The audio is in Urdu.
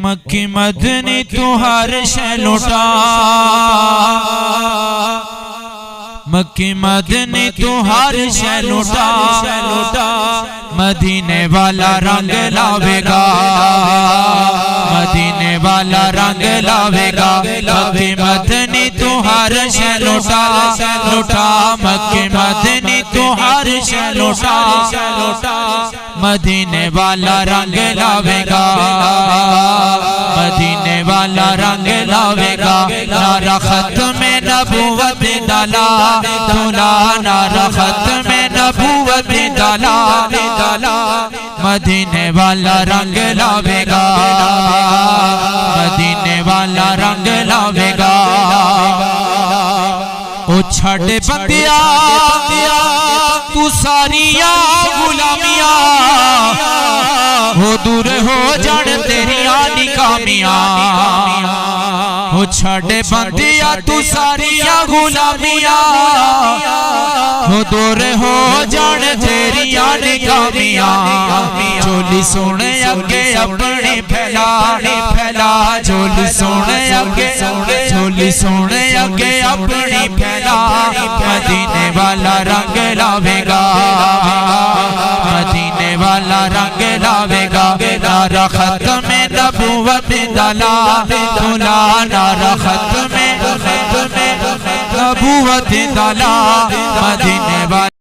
مکی مدنی تو ہر شے لوٹا مکی مدنی تو ہر شے لوٹا مدینے والا رنگ لاوے گا مدینے والا رنگ لاوے گا مکی مدنی تو ہر شے لوٹا مکی مدنی تو ہر شے لوٹا مدینے والا رنگ لاوے گا مدینے والا رنگ لاوے گا نعرہ ختم نبوت ڈالا نعرہ ختم نبوت ڈالا مدینے والا رنگ لاوے گا مدینے والا رنگ لاوے گا او چھڑ بندیا تو ساریاں غلامیاں ہو دور ہو جان تیریاں نکامیاں ہو چھڑ بندیا تو ساریاں غلامیاں ہو دور ہو جان تیریاں نکامیاں جھولی سونے اگے اپنی پھیلا جھولی سونے اگے اپنی پھیلا مدینے والا رنگ لاوے گا مدینے والا رنگ لاوے گا نعرہ ختم نبوت ڈالا نعرہ ختم نبوت ڈالا مدینے والا